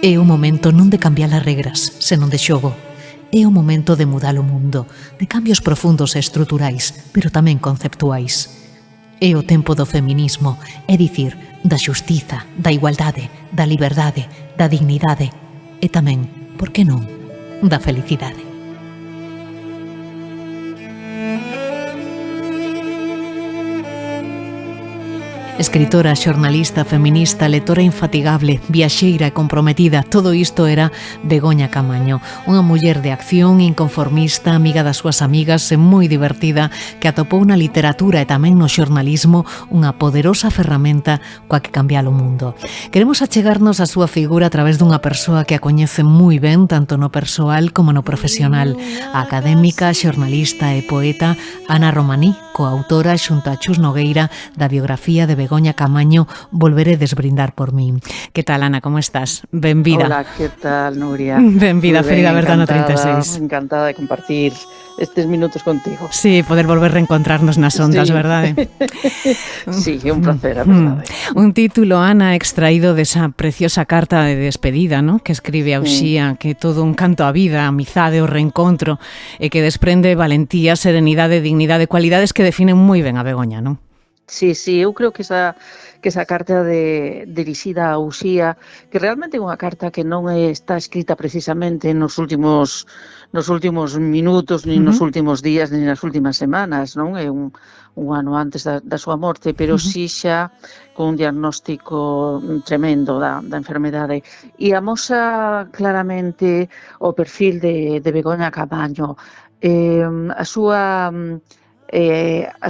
É o momento non de cambiar as regras, senón de xogo. É o momento de mudar o mundo, de cambios profundos e estruturais, pero tamén conceptuais. É o tempo do feminismo, é dicir, da xustiza, da igualdade, da liberdade, da dignidade e tamén, por que non, da felicidade. Escritora, xornalista, feminista, lectora infatigable, viaxeira e comprometida, todo isto era Begoña Camaño, unha muller de acción, inconformista, amiga das súas amigas e moi divertida, que atopou na literatura e tamén no xornalismo unha poderosa ferramenta coa que cambiar o mundo. Queremos achegarnos a súa figura a través dunha persoa que a coñece moi ben, tanto no persoal como no profesional, a académica, xornalista e poeta Ana Romaní, coautora xunto a Chus Nogueira da biografía de Begoña Camaño Volveré desbrindar por min. Que tal, Ana, como estás? Benvida. Hola, que tal, Nuria? Benvida, Ferida Verdano 36. Encantada de compartir estes minutos contigo. Sí, poder volver a reencontrarnos nas ondas, Sí. verdade? Sí, é un placer, a verdade. Un título, Ana, extraído desa preciosa carta de despedida, ¿no?, que escribe a Uxía, que é todo un canto á vida, a amizade, o reencontro, e que desprende valentía, serenidade, dignidade, cualidades que definen moi ben a Begoña, non? Sí, eu creo que esa carta dirixida a Uxía, que realmente é unha carta que non está escrita precisamente nos últimos minutos, nin nos últimos días, nin nas últimas semanas, non? É un ano antes da súa morte, pero sí xa con un diagnóstico tremendo da enfermedade. E amosa claramente o perfil de Begoña Camaño, a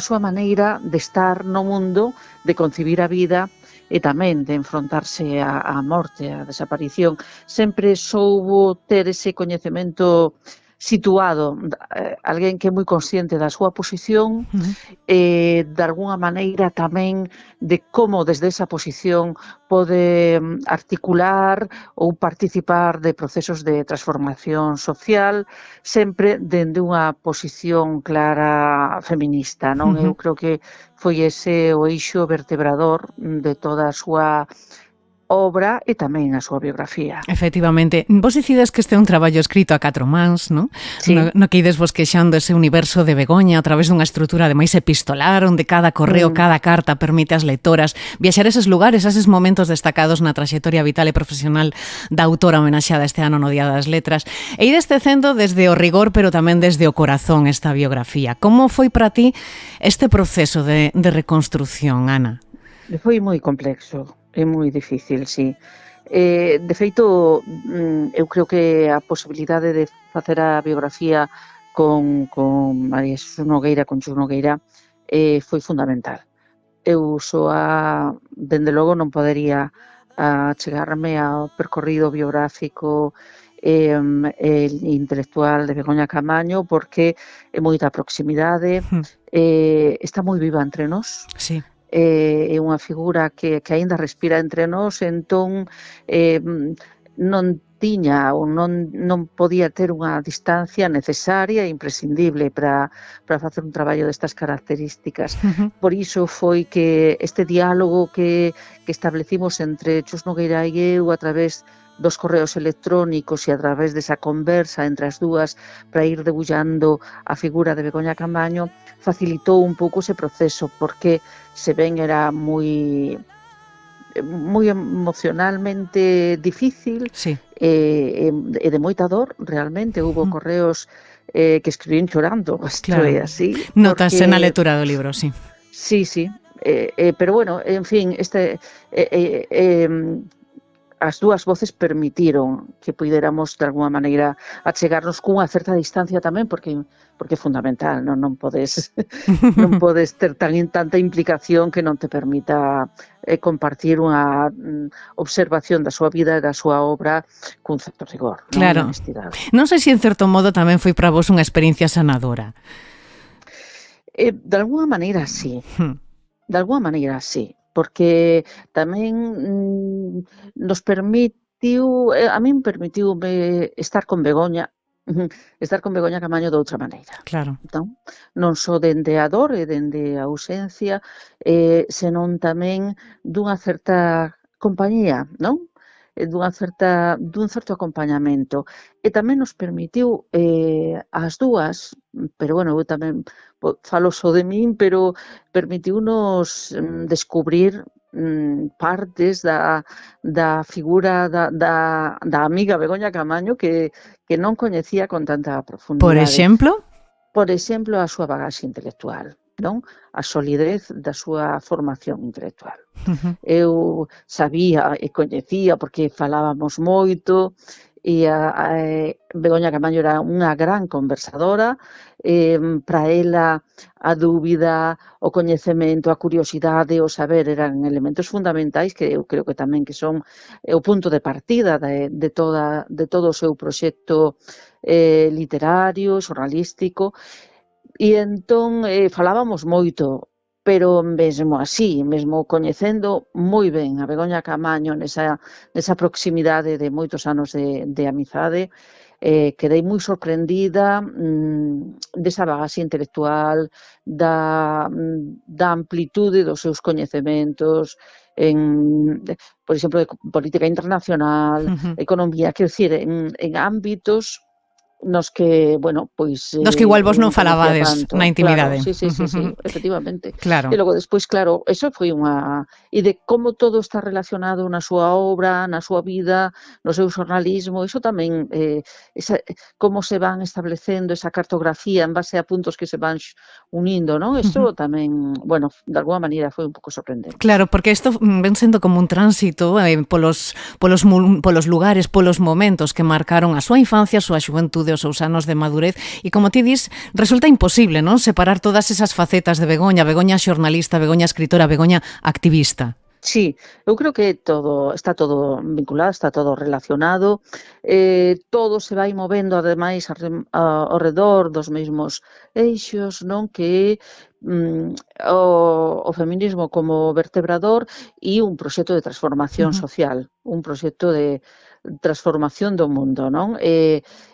súa maneira de estar no mundo, de concibir a vida e tamén de enfrontarse á morte, á desaparición. Sempre soubo ter ese coñecemento situado, alguén que é moi consciente da súa posición e de alguna maneira tamén de como desde esa posición pode articular ou participar de procesos de transformación social, sempre dende unha posición clara feminista, non? Eu creo que foi ese o eixo vertebrador de toda a súa obra e tamén a súa biografía. Efectivamente. Vos dicides que este é un traballo escrito a 4 mans, non? Sí. No que ides bosquexando ese universo de Begoña a través dunha estrutura ademais epistolar, onde cada correo, cada carta permite ás lectoras viaxar eses lugares, eses momentos destacados na traxectoria vital e profesional da autora homenaxeada este ano no Día das Letras. E ides tecendo desde o rigor, pero tamén desde o corazón esta biografía. Como foi para ti este proceso de reconstrucción, Ana? Foi moi complexo. É moi difícil, sí. De feito, eu creo que a posibilidade de facer a biografía con María Xesús Nogueira, con Xus Nogueira, foi fundamental. Eu dende logo, non podería chegarme ao percorrido biográfico e intelectual de Begoña Camaño porque é moita proximidade, está moi viva entre nós. Sí. É unha figura que aínda respira entre nós, entón non tiña ou non podía ter unha distancia necesaria e imprescindible para facer un traballo destas características. Por iso foi que este diálogo que establecimos entre Chus Nogueira e eu a través dos correos electrónicos e a través desa conversa entre as dúas para ir debullando a figura de Begoña Camaño facilitou un pouco ese proceso, porque se ben era moi emocionalmente difícil, sí, e de moita dor, realmente. Hubo correos que escribín chorando, isto é así. Notas na lectura do libro, sí. Sí, pero bueno, en fin, as dúas voces permitiron que puidéramos de alguma maneira achegarnos cunha certa distancia tamén, porque é fundamental, non podes ter tanta implicación que non te permita compartir unha observación da súa vida e da súa obra cun certo rigor. Claro. Non sei se en certo modo tamén foi para vos unha experiencia sanadora. De alguna maneira, sí. De alguna maneira, sí. Porque tamén nos permitiu, a min permitiume estar con Begoña Camaño de outra maneira. Claro. Entón, non só dende a dor e dende a ausencia, senón tamén dunha certa compañía, non? dun certo acompañamento. E tamén nos permitiu as dúas, pero bueno, eu tamén falo só de min, pero permitiunos descubrir partes da figura da amiga Begoña Camaño que non coñecía con tanta Por profundidade. exemplo? Por exemplo, a súa bagaxe intelectual, non? A solidez da súa formación intelectual. Eu sabía e coñecía porque falábamos moito e Begoña Camaño era unha gran conversadora, para ela a dúbida, o coñecemento, a curiosidade, o saber eran elementos fundamentais que eu creo que tamén que son o punto de partida de todo o seu proxecto literario, xornalístico. E entón falábamos moito, pero mesmo así, mesmo coñecendo moi ben a Begoña Camaño nesa proximidade de moitos anos de amizade, quedei moi sorprendida desa bagaxe intelectual, da amplitude dos seus coñecementos en, por exemplo, de política internacional, economía, quero dicir, en ámbitos nos que, bueno, pois Dos que igual vos eu non non coñecía falabades na tanto. Claro, intimidade. sí, efectivamente. Claro. E logo despois, claro, eso foi unha... E de como todo está relacionado na súa obra, na súa vida, no seu xornalismo, iso tamén, como se van establecendo esa cartografía en base a puntos que se van unindo, non? Iso tamén, bueno, de alguma maneira foi un pouco sorprendente. Claro, porque isto ven sendo como un tránsito polos lugares, polos momentos que marcaron a súa infancia, a súa xuventude, os seus anos de madurez, e como ti dis, resulta imposible, non? Separar todas esas facetas de Begoña, Begoña xornalista, Begoña escritora, Begoña activista. Sí, eu creo que está todo vinculado, está todo relacionado, todo se vai movendo ademais ao redor dos mesmos eixos, non? Que o feminismo como vertebrador e un proxecto de transformación social, un proxecto de transformación do mundo, non?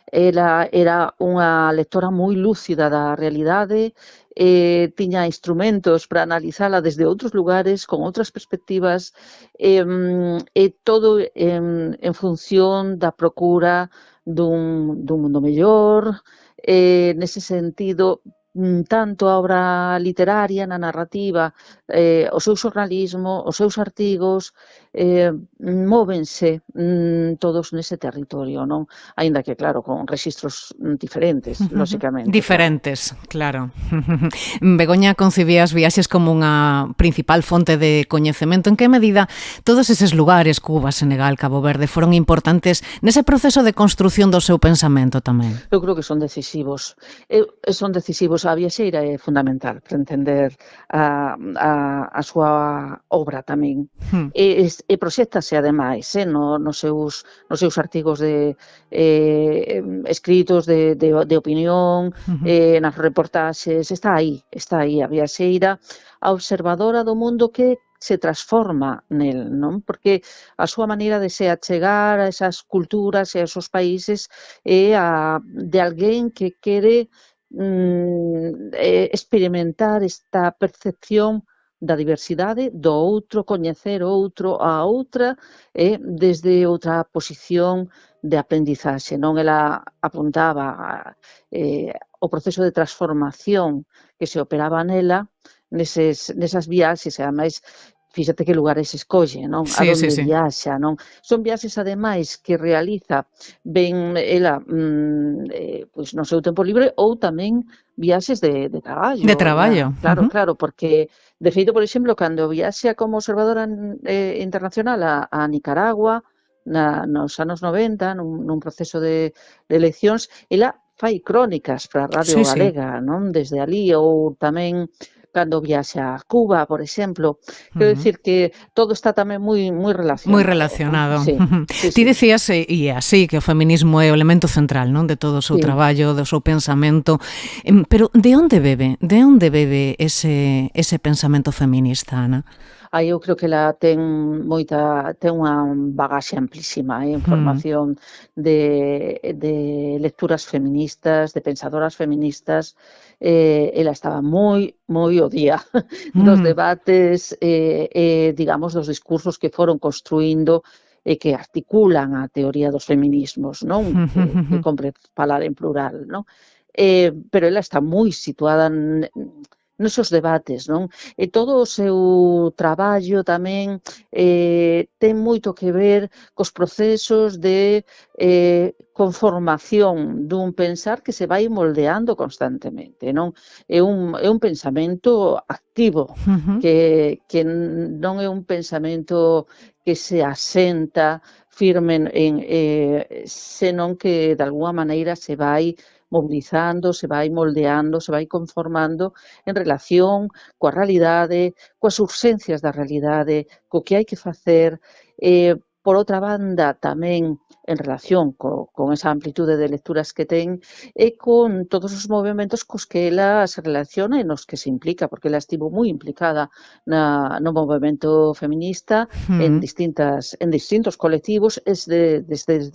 Ela era unha lectora moi lúcida da realidade, tiña instrumentos para analizala desde outros lugares, con outras perspectivas, e todo en función da procura dun mundo mellor. Nese sentido, tanto a obra literaria, na narrativa, o seu xornalismo, os seus artigos, móvense todos nese territorio, non? Aínda que, claro, con rexistros diferentes, lóxicamente. Diferentes, claro. Begoña concibía as viaxes como unha principal fonte de coñecemento. En que medida todos eses lugares, Cuba, Senegal, Cabo Verde, foron importantes nese proceso de construción do seu pensamento tamén? Eu creo que son decisivos. A viaxeira é fundamental para entender a súa obra tamén. E proxéctase ademais nos seus artigos escritos de opinión, nas reportaxes, está aí a viaxeira, a observadora do mundo que se transforma nel, non? Porque a súa maneira de se achegar a esas culturas e a esos países é a de alguén que quere experimentar esta percepción da diversidade, do outro, coñecer o outro, a outra, desde outra posición de aprendizaxe, non? Ela apuntaba o proceso de transformación que se operaba nela nesas viaxes, e ademais, fíxate que lugares escolle, non? A donde viaxa, non? Son viaxes, ademais, que realiza ben ela pois no seu tempo libre ou tamén viaxes de traballo. De traballo. Claro, porque, de feito, por exemplo, cando viaxa como observadora internacional a Nicaragua, nos anos 90, nun proceso de eleccións, ela fai crónicas para a Radio Galega, non? Desde ali, ou tamén cando viaxa a Cuba, por exemplo. Quero dicir que todo está tamén moi relacionado. Moi relacionado. ¿No? Ti dicías, e así, que o feminismo é o elemento central, non? De todo o seu traballo, do seu pensamento. Pero de onde bebe? De onde bebe ese pensamento feminista, Ana? Eu creo que ela ten unha bagaxe amplísima, información de lecturas feministas, de pensadoras feministas. Ela estaba moi ao día dos debates, digamos, dos discursos que foron construindo e que articulan a teoría dos feminismos, non? Que compre falar en plural, non? Pero ela está moi situada nesos debates, non? E todo o seu traballo tamén ten moito que ver cos procesos de conformación dun pensar que se vai moldeando constantemente, non? É un pensamento activo, que non é un pensamento que se asenta firme senón que de alguma maneira se vai mobilizando, se vai moldeando, se vai conformando en relación coa realidade, coas urxencias da realidade, co que hai que facer. Por outra banda, tamén en relación con esa amplitude de lecturas que ten e con todos os movimentos cos que ela se relaciona e nos que se implica, porque ela estivo moi implicada no movimento feminista en distintos colectivos, desde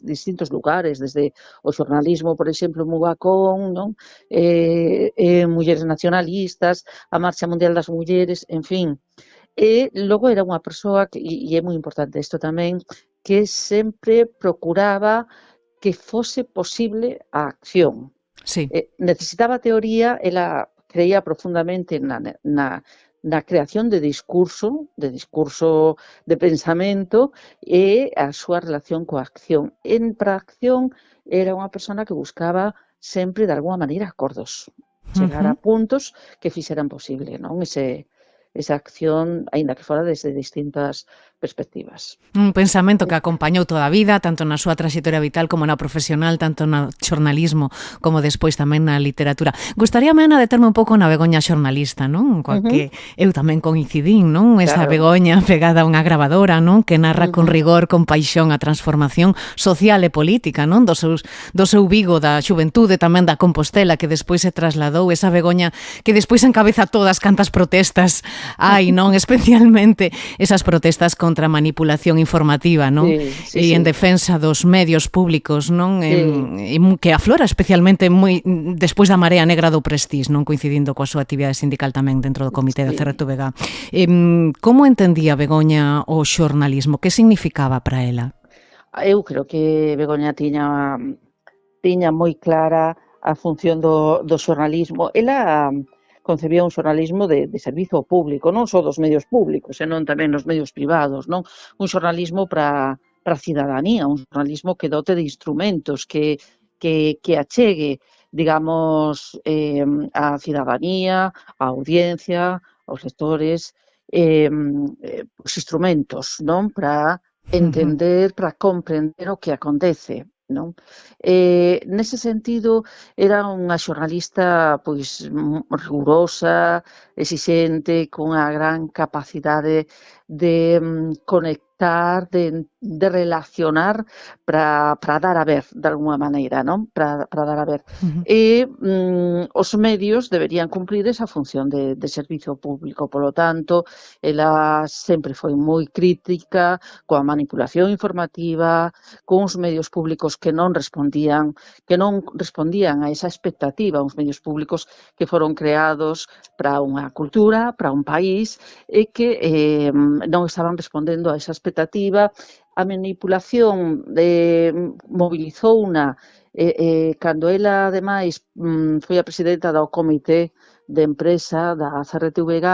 distintos lugares, desde o xornalismo, por exemplo, Mubacón, non? Mulleres nacionalistas, a Marcha Mundial das Mulleres, en fin. E logo era unha persoa, e é moi importante isto tamén, que sempre procuraba que fose posible a acción. Sí. Necesitaba teoría, ela creía profundamente na creación de discurso de pensamento e a súa relación coa acción. Para a acción era unha persona que buscaba sempre, de alguma maneira, acordos, chegar a puntos que fixeran posible, non? Esa acción, aínda que fora desde distintas perspectivas. Un pensamento que acompañou toda a vida, tanto na súa traxectoria vital como na profesional, tanto no xornalismo como despois tamén na literatura. Gustaríame, Ana, determe un pouco na Begoña xornalista, non? Coa que eu tamén coincidín, non? Esa Begoña pegada a unha gravadora, non? Que narra con rigor, con paixón a transformación social e política, non? Do seu Vigo, da xuventude, tamén da Compostela, que despois se trasladou, esa Begoña que despois encabeza todas cantas protestas hai, non? Especialmente esas protestas contra a manipulación informativa, non? E en defensa dos medios públicos, non? Que aflora especialmente moi despois da marea negra do Prestís, non? Coincidindo coa súa actividade sindical tamén dentro do comité da CRTVG. Como entendía Begoña o xornalismo? Que significaba para ela? Eu creo que Begoña tiña moi clara a función do xornalismo. Ela concebía un xornalismo de servizo público, non só dos medios públicos, senón tamén nos medios privados, non? Un xornalismo para a cidadanía, un xornalismo que dote de instrumentos, que achegue, digamos, a cidadanía, a audiencia, aos lectores, os instrumentos, non? Para entender, para comprender o que acontece, non? Nese sentido, era unha xornalista pois rigurosa, exixente, cunha gran capacidade de conectar, de relacionar para dar a ver, de alguma maneira, non? Para dar a ver. E os medios deberían cumplir esa función de servizo público. Polo tanto, ela sempre foi moi crítica coa manipulación informativa, con os medios públicos que non respondían a esa expectativa, uns medios públicos que foron creados para unha cultura, para un país, e que non estaban respondendo a esa expectativa. A manipulación movilizouna cando ela, ademais, foi a presidenta do comité de empresa da CRTVG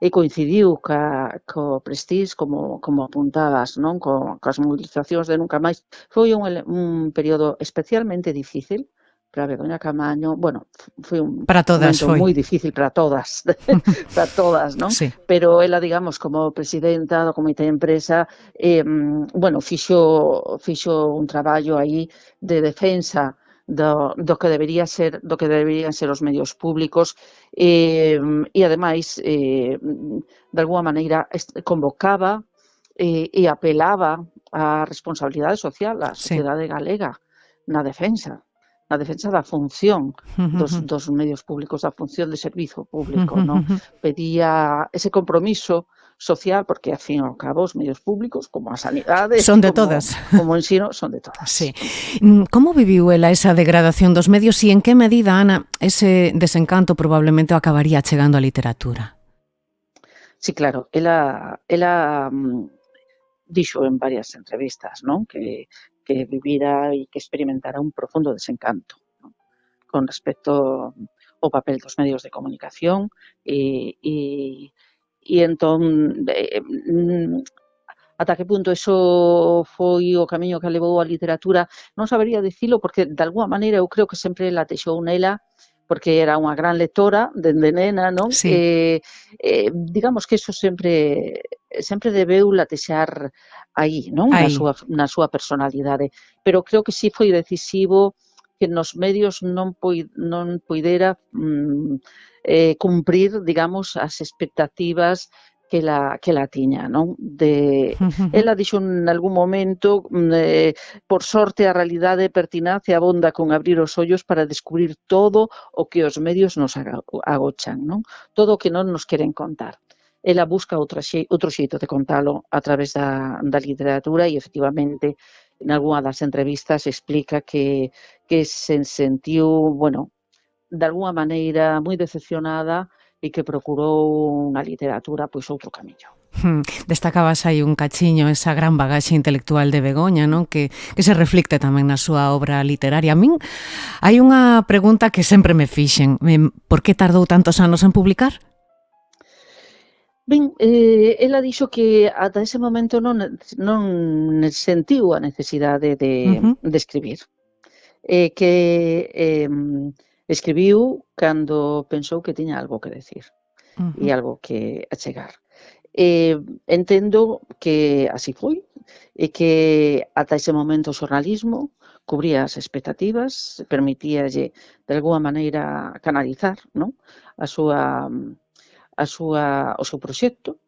e coincidiu co Prestís, como apuntabas, non? Coas movilizacións de Nunca Máis. Foi un período especialmente difícil para Begoña Camaño. Bueno, foi un momento moi difícil para todas, para todas, non? Sí. Pero ela, digamos, como presidenta do comité de empresa, bueno, fixo un traballo aí de defensa do que deberían ser os medios públicos e ademais, de alguma maneira, convocaba e apelaba á responsabilidade social, á sociedade galega na defensa da función dos medios públicos, da función de servizo público, non? Pedía ese compromiso social, porque, ao fin e ao cabo, os medios públicos, como a sanidade, son de todas. Como o ensino, son de todas. Sí. Como viviu ela esa degradación dos medios e en que medida, Ana, ese desencanto probablemente acabaría chegando á literatura? Sí, claro. Ela dixo en varias entrevistas, non? Que vivira e que experimentara un profundo desencanto, non? Con respecto ao papel dos medios de comunicación e entón ata que punto eso foi o camiño que levou a literatura, non sabería dicilo porque de alguma maneira eu creo que sempre latexou nela porque era unha gran lectora dende nena, non? Sí, Digamos que eso sempre debeu latexar aí, non? aí. Na súa personalidade. Pero creo que sí foi decisivo que nos medios non poidera cumprir, digamos, as expectativas que la tiña, non? Ela dixo en algún momento, por sorte a realidade pertinace abonda con abrir os ollos para descubrir todo o que os medios nos agochan, non? Todo o que non nos queren contar. Ela busca outro xeito de contalo a través da literatura e, efectivamente, en algunha das entrevistas explica que se sentiu, bueno, de alguna maneira moi decepcionada e que procurou na literatura pois outro camiño. Destacabas aí un cachiño esa gran bagaxe intelectual de Begoña, non? Que se reflicte tamén na súa obra literaria. A min hai unha pregunta que sempre me fixen. Por que tardou tantos anos en publicar? Ben, ela dixo que ata ese momento non sentiu a necesidade de escribir. Que escribiu cando pensou que tiña algo que decir e algo que achegar. Entendo que así foi e que ata ese momento o xornalismo cubría as expectativas, permitíalle de alguma maneira canalizar, non? O seu proxecto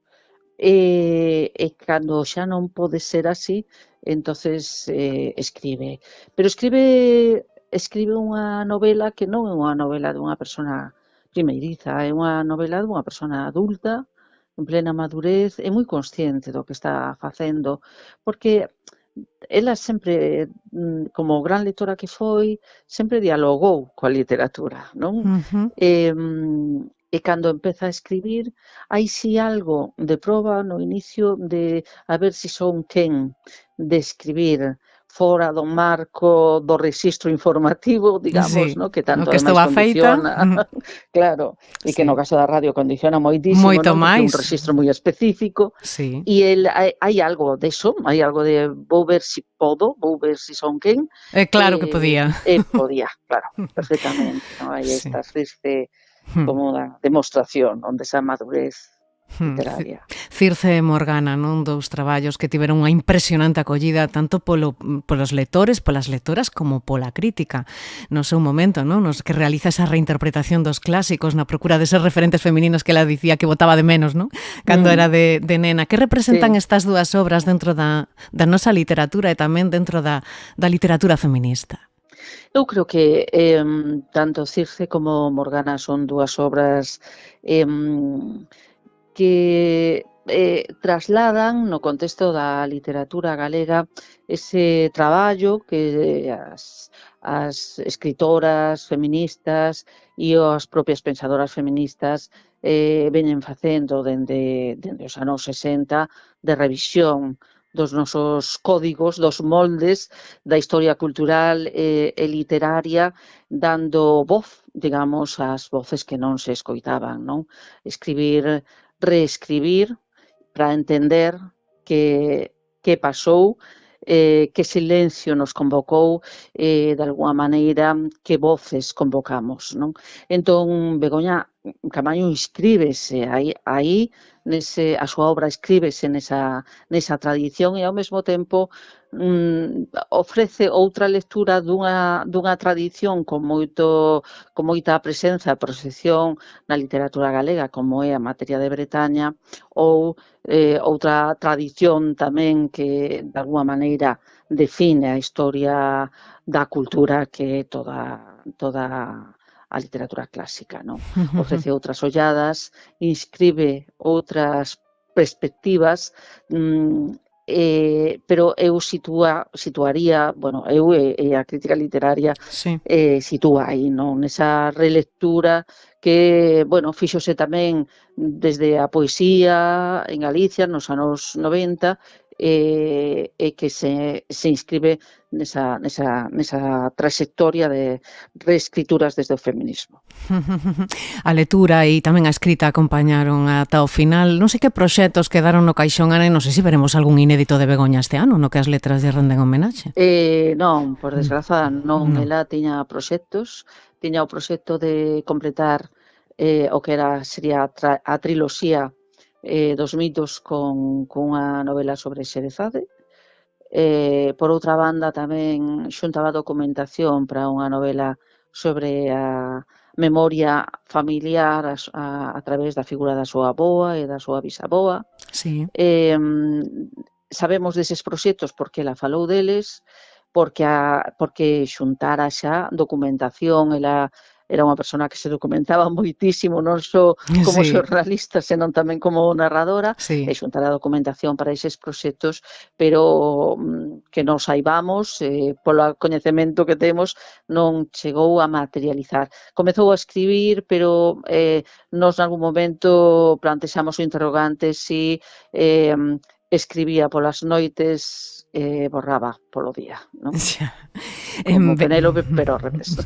e cando xa non pode ser así, entonces escribe. Pero escribe unha novela que non é unha novela dunha persona primeiriza, é unha novela dunha persona adulta, en plena madurez, e moi consciente do que está facendo, porque ela sempre, como gran lectora que foi, sempre dialogou coa literatura, non? E cando empeza a escribir, hai si algo de proba no inicio de a ver si son quen de escribir fora do marco do rexistro informativo, digamos, Sí, no? Que o tanto que estou ademais afeita. condiciona, claro, e que no Sí, caso da radio condiciona moitísimo, moito non? Porque é un máis. rexistro moi específico Sí. e hai algo deso, hai algo de vou ver si podo, vou ver si son quen, Claro que podía. podía, claro, perfectamente, non? Hai Sí. esta especie como unha demostración onde esa madurez literaria. Circe e Morgana, non? Dous traballos que tiveron unha impresionante acollida tanto polos lectores, polas lectoras, como pola crítica no seu momento, non? Nos que realiza esa reinterpretación dos clásicos na procura de ser referentes femininos que ela dicía que botaba de menos, non? Cando era de nena. Que representan estas dúas obras dentro da nosa literatura e tamén dentro da literatura feminista? Eu creo que tanto Circe como Morgana son dúas obras que trasladan no contexto da literatura galega ese traballo que as escritoras feministas e as propias pensadoras feministas veñen facendo dende os anos 60 de revisión dos nosos códigos, dos moldes da historia cultural e literaria, dando voz, digamos, ás voces que non se escoitaban, non? Escribir, reescribir para entender que pasou, que silencio nos convocou, de alguma maneira, que voces convocamos, non? Entón, Begoña Camaño inscríbese aí a súa obra escríbese nesa tradición e ao mesmo tempo ofrece outra lectura dunha tradición con moita presenza e proxección na literatura galega, como é a materia de Bretaña, ou outra tradición tamén que de alguma maneira define a historia da cultura que é toda a literatura clásica, non? Ofrece outras olladas, inscribe outras perspectivas, pero eu situaría, bueno, eu e a crítica literaria Sí. sitúa aí, non? Nesa relectura que, bueno, fíxose tamén desde a poesía en Galicia nos anos 90 e que se inscribe nesa trayectoria de reescrituras desde o feminismo. A lectura e tamén a escrita acompañaron ata o final. Non sei que proxectos quedaron no caixón, Ana, e non sei se veremos algún inédito de Begoña este ano, no que as letras lle renden homenaxe. Non, por desgraza non. No. Ela tiña proxectos, tiña o proxecto de completar o que sería a triloxía dos mitos con unha novela sobre Xerezade. Por outra banda, tamén xuntaba documentación para unha novela sobre a memoria familiar a través da figura da súa avoa e da súa bisaboa. Sí. Sabemos deses proxectos porque ela falou deles, porque xuntara xa documentación. Ela era unha persona que se documentaba moitísimo, non só como xornalista, senón tamén como narradora, sí. E xuntara documentación para eses proxectos, pero que non saibamos, polo coñecemento que temos, non chegou a materializar. Comezou a escribir, pero nos nalgún momento plantexamos o interrogante si escribía polas noites e borraba polo día, non? Como Penélope, pero ao revés.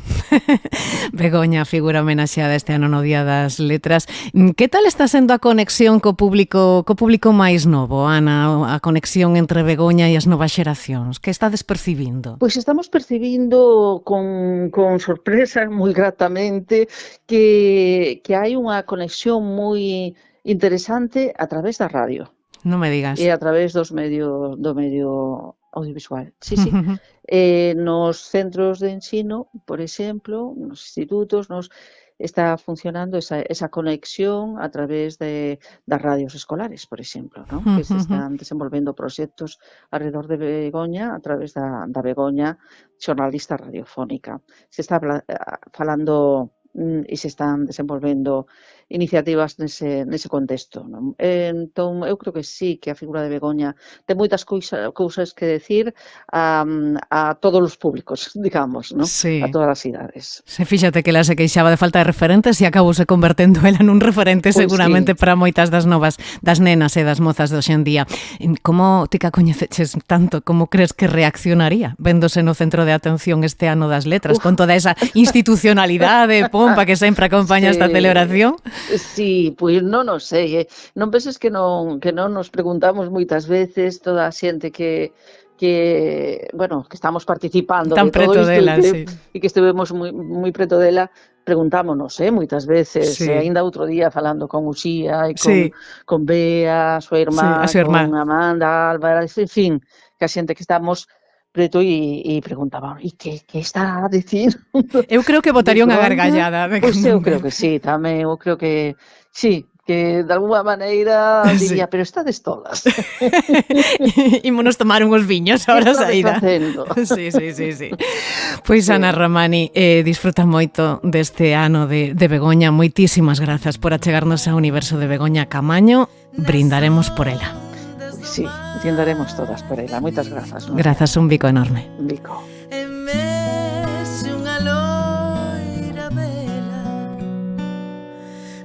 Begoña, figura homenaxeada este ano no Día das Letras. Que tal está sendo a conexión co público máis novo, Ana? A conexión entre Begoña e as novas xeracións? Que estades percibindo? Pois estamos percibindo con sorpresa, moi gratamente, que hai unha conexión moi interesante a través da radio. Non me digas. E a través do medio audiovisual. Sí. Nos centros de ensino, por exemplo, nos institutos, está funcionando esa conexión a través das radios escolares, por exemplo, ¿no? Que se están desenvolvendo proxectos alrededor de Begoña a través da Begoña xornalista radiofónica. Se está falando e se están desenvolvendo iniciativas nese contexto, non? Entón, eu creo que sí, que a figura de Begoña ten moitas cousas que decir a todos os públicos, digamos, non? Sí. A todas as idades. Fíxate que ela se queixaba de falta de referentes e acabouse convertendo ela nun referente seguramente para moitas das novas, das nenas e das mozas de hoxe en día. Como ti que a coñeceches tanto, como crees que reaccionaría vendose no centro de atención este ano das letras, con toda esa institucionalidade e pompa que sempre acompaña esta celebración? Sí, pois non o sei. Non penses que non nos preguntamos moitas veces toda a xente que estamos participando tan de todo isto dela, e que estivemos moi preto dela, preguntámonos moitas veces, e aínda outro día falando con Uxía e con Bea, a súa irmá, con Amanda, Álvaro, en fin, que a xente que estamos preto e preguntaban, e que está a dicir? Eu creo que botaría unha gargallada. Pois eu creo que sí, tamén, eu creo que sí, que de alguma maneira diría, pero estades tolas. Ímonos tomar uns viños ahora saída. Sí. Pois Ana Romani, disfruta moito deste ano de Begoña. Moitísimas grazas por achegarnos ao universo de Begoña Camaño. Brindaremos por ela. Sí, brindaremos todas por ela. Moitas grazas. Grazas, un bico enorme. Un bico.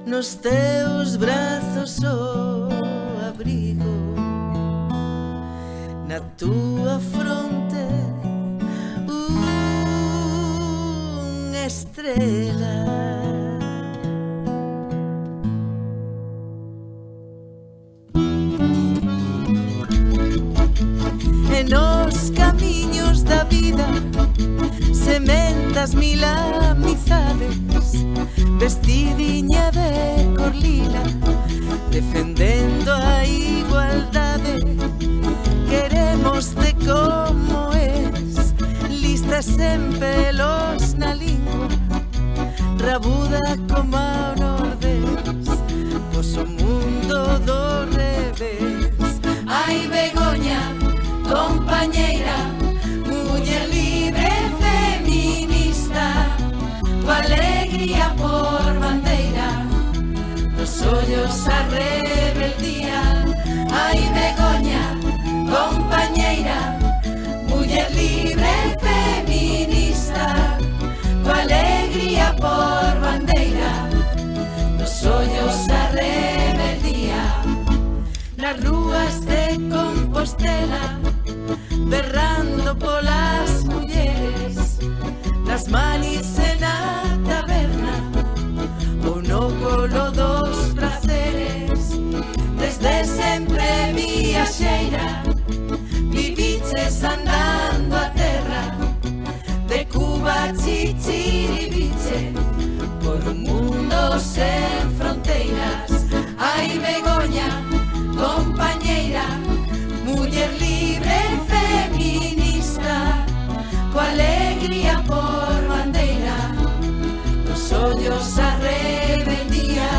Nos teus brazos o abrigo, na túa fronte unha estrela. E nos camiños da vida sementas mil amizades, vestidiña de cor lila, defendendo a igualdade. Queremoste como es, lista sen pelos na lingua, rabuda como ao nordés, pois o mundo do revés. Ai, Begoña, compañeira, muller libre feminista, coa alegría por bandeira, nos ollos a rebeldía. Ai, Begoña, compañeira, muller libre feminista, coa alegría por bandeira, nos ollos a rebeldía. Nas rúas de Compostela tela, berrando polas mulleres, nas manis e na taberna, ou no colo dos praceres. Desde sempre viaxeira, viviches andando a terra, de Cuba a Chichiriviche, por un mundo sen fronteiras. Ai, Begoña, compañeira, muller libre e feminista, coa alegría por bandeira, nos ollos a rebeldía.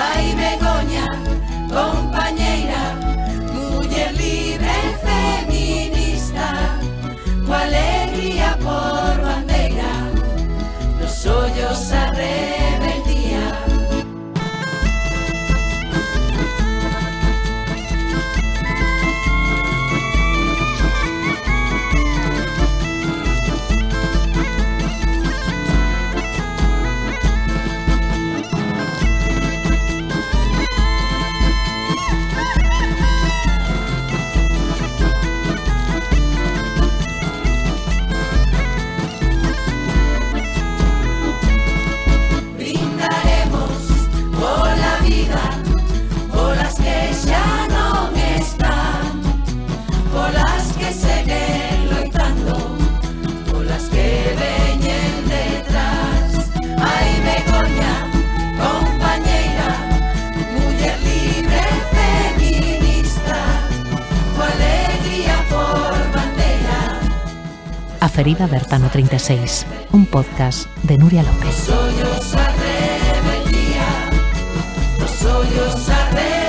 Ai, Begoña, compañeira, muller libre e feminista, coa alegría por bandeira, nos ollos a rebeldía. Ferida Bertano 36, un podcast de Nuria López. Los hoyos a rebeldía, los hoyos a rebeldía.